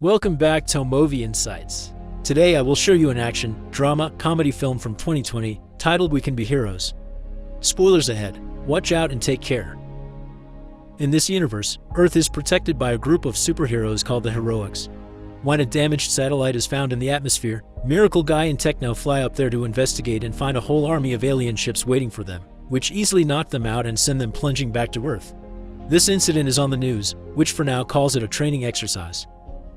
Welcome back to Movie Insights. Today I will show you an action, drama, comedy film from 2020 titled We Can Be Heroes. Spoilers ahead. Watch out and take care. In this universe, Earth is protected by a group of superheroes called the Heroics. When a damaged satellite is found in the atmosphere, Miracle Guy and Techno fly up there to investigate and find a whole army of alien ships waiting for them, which easily knock them out and send them plunging back to Earth. This incident is on the news, which for now calls it a training exercise.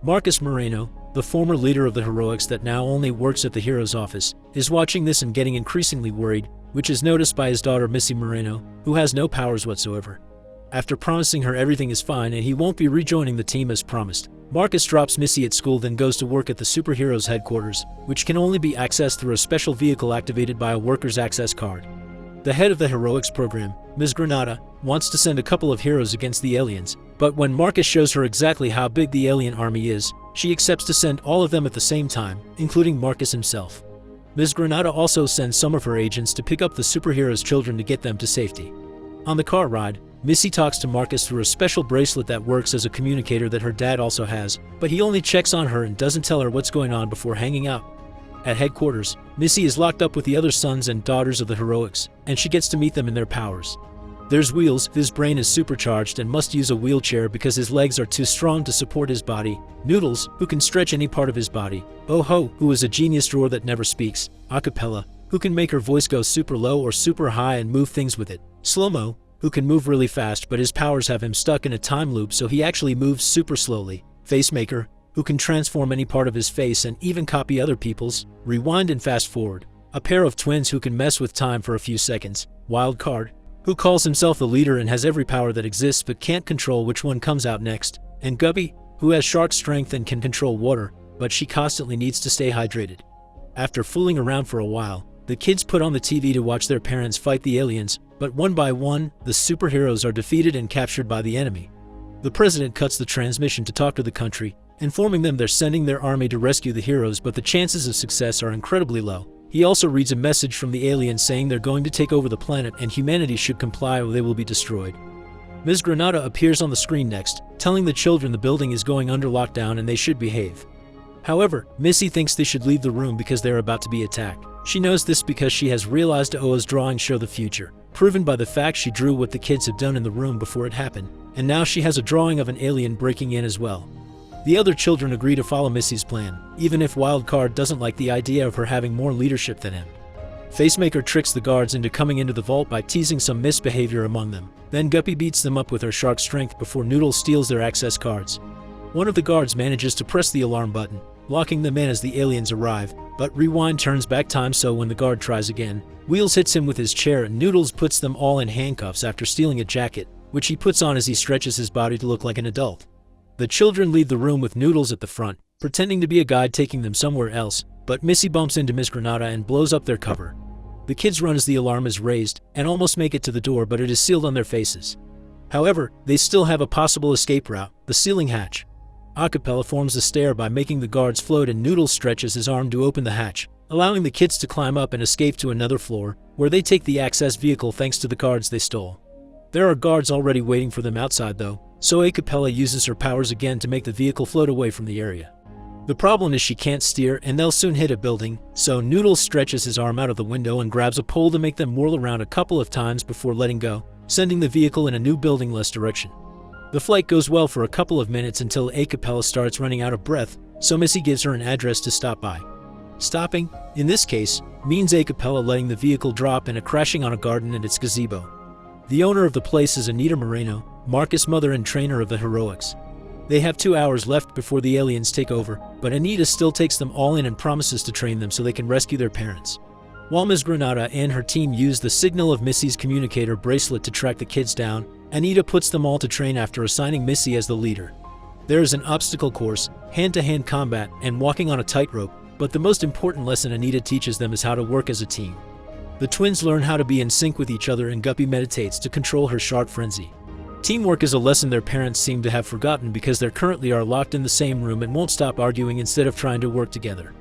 Marcus Moreno, the former leader of the Heroics that now only works at the Heroes office, is watching this and getting increasingly worried, which is noticed by his daughter Missy Moreno, who has no powers whatsoever. After promising her everything is fine and he won't be rejoining the team as promised, Marcus drops Missy at school, then goes to work at the superheroes headquarters, which can only be accessed through a special vehicle activated by a worker's access card. The head of the Heroics program, Ms. Granada, wants to send a couple of heroes against the aliens, but when Marcus shows her exactly how big the alien army is, she accepts to send all of them at the same time, including Marcus himself. Ms. Granada also sends some of her agents to pick up the superheroes' children to get them to safety. On the car ride, Missy talks to Marcus through a special bracelet that works as a communicator that her dad also has, but he only checks on her and doesn't tell her what's going on before hanging out. At headquarters, Missy is locked up with the other sons and daughters of the Heroics, and she gets to meet them in their powers. There's Wheels, his brain is supercharged and must use a wheelchair because his legs are too strong to support his body. Noodles, who can stretch any part of his body. Oh-Ho, who is a genius drawer that never speaks. Acapella, who can make her voice go super low or super high and move things with it. Slow-Mo, who can move really fast but his powers have him stuck in a time loop so he actually moves super slowly. Facemaker, who can transform any part of his face and even copy other people's. Rewind and fast forward. A pair of twins who can mess with time for a few seconds. Wildcard, who calls himself the leader and has every power that exists but can't control which one comes out next. And Guppy, who has shark strength and can control water, but she constantly needs to stay hydrated. After fooling around for a while, the kids put on the TV to watch their parents fight the aliens, but one by one, the superheroes are defeated and captured by the enemy. The president cuts the transmission to talk to the country, informing them they're sending their army to rescue the heroes, but the chances of success are incredibly low. He also reads a message from the aliens saying they're going to take over the planet and humanity should comply or they will be destroyed. Ms. Granada appears on the screen next, telling the children the building is going under lockdown and they should behave. However, Missy thinks they should leave the room because they're about to be attacked. She knows this because she has realized Oa's drawings show the future, proven by the fact she drew what the kids have done in the room before it happened, and now she has a drawing of an alien breaking in as well. The other children agree to follow Missy's plan, even if Wildcard doesn't like the idea of her having more leadership than him. Facemaker tricks the guards into coming into the vault by teasing some misbehavior among them. Then Guppy beats them up with her shark strength before Noodle steals their access cards. One of the guards manages to press the alarm button, locking them in as the aliens arrive, but Rewind turns back time so when the guard tries again, Wheels hits him with his chair and Noodles puts them all in handcuffs after stealing a jacket, which he puts on as he stretches his body to look like an adult. The children leave the room with Noodles at the front, pretending to be a guide taking them somewhere else, but Missy bumps into Ms. Granada and blows up their cover. The kids run as the alarm is raised and almost make it to the door, but it is sealed on their faces. However, they still have a possible escape route, the ceiling hatch. Acapella forms a stair by making the guards float and Noodles stretches his arm to open the hatch, allowing the kids to climb up and escape to another floor, where they take the access vehicle thanks to the cards they stole. There are guards already waiting for them outside though, so Acapella uses her powers again to make the vehicle float away from the area. The problem is she can't steer and they'll soon hit a building, so Noodles stretches his arm out of the window and grabs a pole to make them whirl around a couple of times before letting go, sending the vehicle in a new building-less direction. The flight goes well for a couple of minutes until Acapella starts running out of breath, so Missy gives her an address to stop by. Stopping, in this case, means Acapella letting the vehicle drop and crashing on a garden and its gazebo. The owner of the place is Anita Moreno, Marcus' mother and trainer of the Heroics. They have 2 hours left before the aliens take over, but Anita still takes them all in and promises to train them so they can rescue their parents. While Ms. Granada and her team use the signal of Missy's communicator bracelet to track the kids down, Anita puts them all to train after assigning Missy as the leader. There is an obstacle course, hand-to-hand combat, and walking on a tightrope, but the most important lesson Anita teaches them is how to work as a team. The twins learn how to be in sync with each other and Guppy meditates to control her shark frenzy. Teamwork is a lesson their parents seem to have forgotten because they currently are locked in the same room and won't stop arguing instead of trying to work together.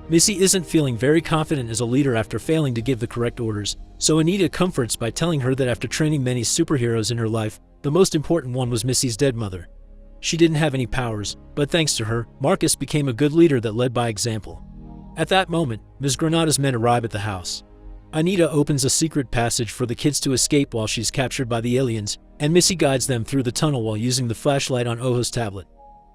Missy isn't feeling very confident as a leader after failing to give the correct orders, so Anita comforts by telling her that after training many superheroes in her life, the most important one was Missy's dead mother. She didn't have any powers, but thanks to her, Marcus became a good leader that led by example. At that moment, Ms. Granada's men arrive at the house. Anita opens a secret passage for the kids to escape while she's captured by the aliens, and Missy guides them through the tunnel while using the flashlight on Ojo's tablet.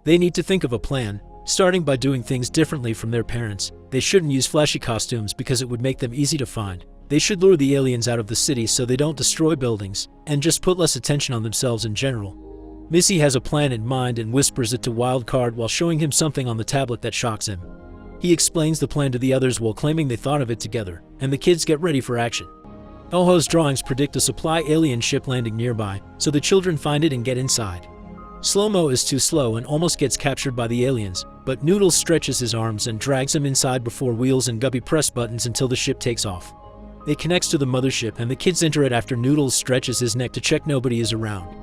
They need to think of a plan, starting by doing things differently from their parents. They shouldn't use flashy costumes because it would make them easy to find. They should lure the aliens out of the city so they don't destroy buildings, and just put less attention on themselves in general. Missy has a plan in mind and whispers it to Wildcard while showing him something on the tablet that shocks him. He explains the plan to the others while claiming they thought of it together, and the kids get ready for action. Ojo's drawings predict a supply alien ship landing nearby, so the children find it and get inside. Slow-mo is too slow and almost gets captured by the aliens, but Noodles stretches his arms and drags him inside before Wheels and Guppy press buttons until the ship takes off. It connects to the mothership and the kids enter it after Noodles stretches his neck to check nobody is around.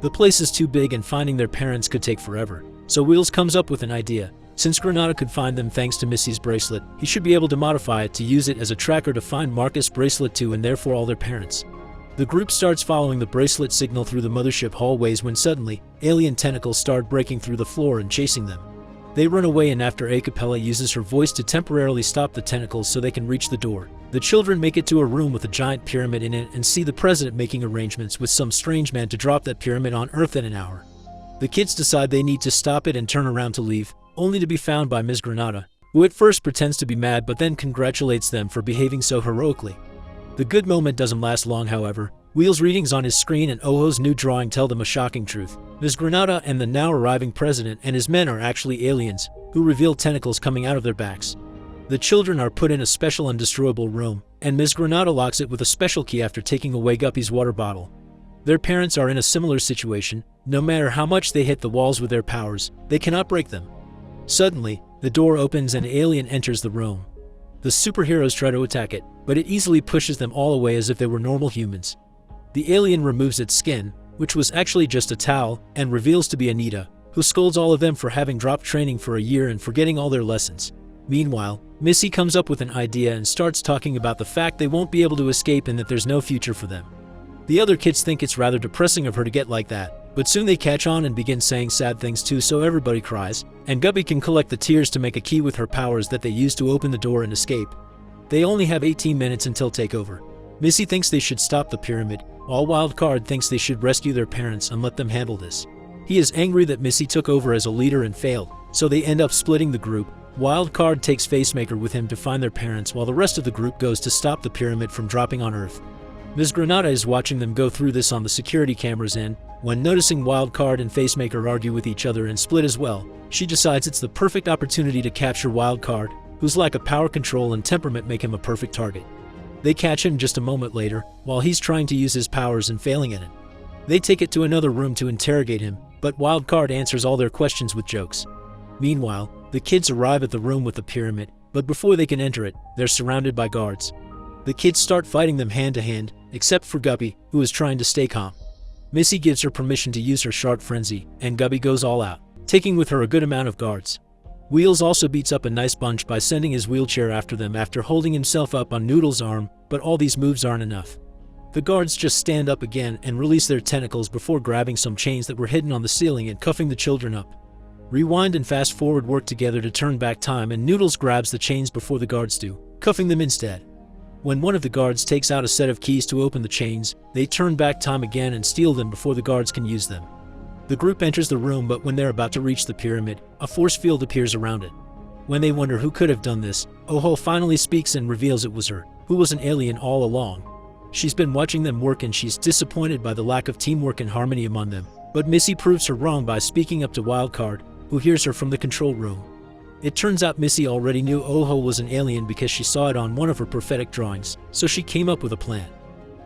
The place is too big and finding their parents could take forever, so Wheels comes up with an idea. Since Granada could find them thanks to Missy's bracelet, he should be able to modify it to use it as a tracker to find Marcus' bracelet too and therefore all their parents. The group starts following the bracelet signal through the mothership hallways when suddenly, alien tentacles start breaking through the floor and chasing them. They run away and after Acapella uses her voice to temporarily stop the tentacles so they can reach the door. The children make it to a room with a giant pyramid in it and see the president making arrangements with some strange man to drop that pyramid on Earth in an hour. The kids decide they need to stop it and turn around to leave, only to be found by Ms. Granada, who at first pretends to be mad but then congratulates them for behaving so heroically. The good moment doesn't last long, however. Wheels' readings on his screen and Ojo's new drawing tell them a shocking truth. Ms. Granada and the now arriving president and his men are actually aliens, who reveal tentacles coming out of their backs. The children are put in a special undestroyable room, and Ms. Granada locks it with a special key after taking away Guppy's water bottle. Their parents are in a similar situation. No matter how much they hit the walls with their powers, they cannot break them. Suddenly, the door opens and an alien enters the room. The superheroes try to attack it, but it easily pushes them all away as if they were normal humans. The alien removes its skin, which was actually just a towel, and reveals to be Anita, who scolds all of them for having dropped training for a year and forgetting all their lessons. Meanwhile, Missy comes up with an idea and starts talking about the fact they won't be able to escape and that there's no future for them. The other kids think it's rather depressing of her to get like that, but soon they catch on and begin saying sad things too, so everybody cries, and Guppy can collect the tears to make a key with her powers that they use to open the door and escape. They only have 18 minutes until takeover. Missy thinks they should stop the pyramid, while Wildcard thinks they should rescue their parents and let them handle this. He is angry that Missy took over as a leader and failed, so they end up splitting the group. Wildcard takes Facemaker with him to find their parents while the rest of the group goes to stop the pyramid from dropping on Earth. Ms. Granada is watching them go through this on the security cameras and, when noticing Wildcard and Facemaker argue with each other and split as well, she decides it's the perfect opportunity to capture Wildcard, whose lack of power control and temperament make him a perfect target. They catch him just a moment later, while he's trying to use his powers and failing at it. They take it to another room to interrogate him, but Wildcard answers all their questions with jokes. Meanwhile, the kids arrive at the room with the pyramid, but before they can enter it, they're surrounded by guards. The kids start fighting them hand to hand, except for Guppy, who is trying to stay calm. Missy gives her permission to use her Shark Frenzy, and Guppy goes all out, taking with her a good amount of guards. Wheels also beats up a nice bunch by sending his wheelchair after them after holding himself up on Noodle's arm, but all these moves aren't enough. The guards just stand up again and release their tentacles before grabbing some chains that were hidden on the ceiling and cuffing the children up. Rewind and fast forward work together to turn back time, and Noodles grabs the chains before the guards do, cuffing them instead. When one of the guards takes out a set of keys to open the chains, they turn back time again and steal them before the guards can use them. The group enters the room, but when they're about to reach the pyramid, a force field appears around it. When they wonder who could have done this, Ojo finally speaks and reveals it was her, who was an alien all along. She's been watching them work and she's disappointed by the lack of teamwork and harmony among them, but Missy proves her wrong by speaking up to Wildcard, who hears her from the control room. It turns out Missy already knew Ojo was an alien because she saw it on one of her prophetic drawings, so she came up with a plan.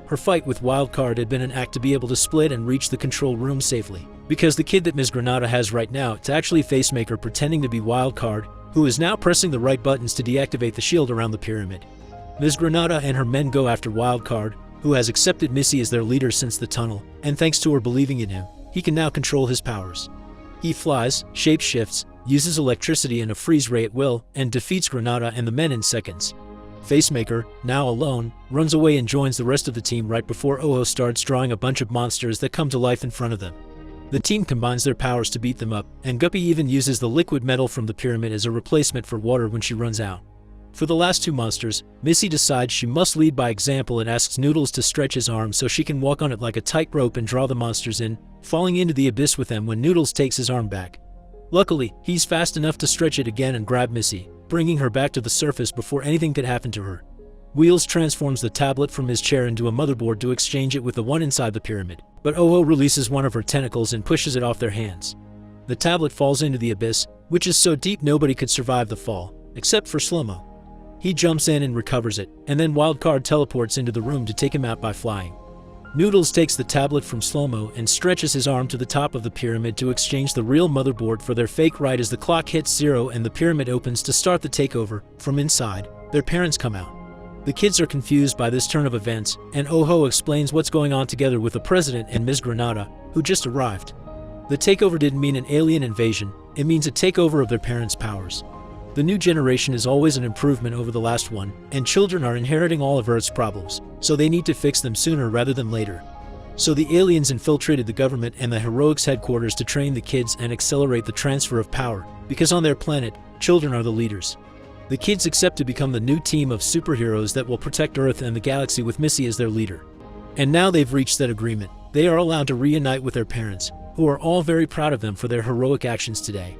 Her fight with Wildcard had been an act to be able to split and reach the control room safely, because the kid that Ms. Granada has right now, it's actually Facemaker pretending to be Wildcard, who is now pressing the right buttons to deactivate the shield around the pyramid. Ms. Granada and her men go after Wildcard, who has accepted Missy as their leader since the tunnel, and thanks to her believing in him, he can now control his powers. He flies, shapeshifts, uses electricity and a freeze ray at will, and defeats Granada and the men in seconds. Facemaker, now alone, runs away and joins the rest of the team right before Ojo starts drawing a bunch of monsters that come to life in front of them. The team combines their powers to beat them up, and Guppy even uses the liquid metal from the pyramid as a replacement for water when she runs out. For the last two monsters, Missy decides she must lead by example and asks Noodles to stretch his arm so she can walk on it like a tightrope and draw the monsters in, falling into the abyss with them when Noodles takes his arm back. Luckily, he's fast enough to stretch it again and grab Missy, bringing her back to the surface before anything could happen to her. Wheels transforms the tablet from his chair into a motherboard to exchange it with the one inside the pyramid, but Oho releases one of her tentacles and pushes it off their hands. The tablet falls into the abyss, which is so deep nobody could survive the fall, except for Slow-Mo. He jumps in and recovers it, and then Wildcard teleports into the room to take him out by flying. Noodles takes the tablet from Slow-Mo and stretches his arm to the top of the pyramid to exchange the real motherboard for their fake right as the clock hits 0 and the pyramid opens to start the takeover. From inside, their parents come out. The kids are confused by this turn of events, and Oho explains what's going on together with the president and Ms. Granada, who just arrived. The takeover didn't mean an alien invasion, it means a takeover of their parents' powers. The new generation is always an improvement over the last one, and children are inheriting all of Earth's problems, so they need to fix them sooner rather than later. So the aliens infiltrated the government and the Heroics headquarters to train the kids and accelerate the transfer of power, because on their planet, children are the leaders. The kids accept to become the new team of superheroes that will protect Earth and the galaxy with Missy as their leader. And now they've reached that agreement. They are allowed to reunite with their parents, who are all very proud of them for their heroic actions today.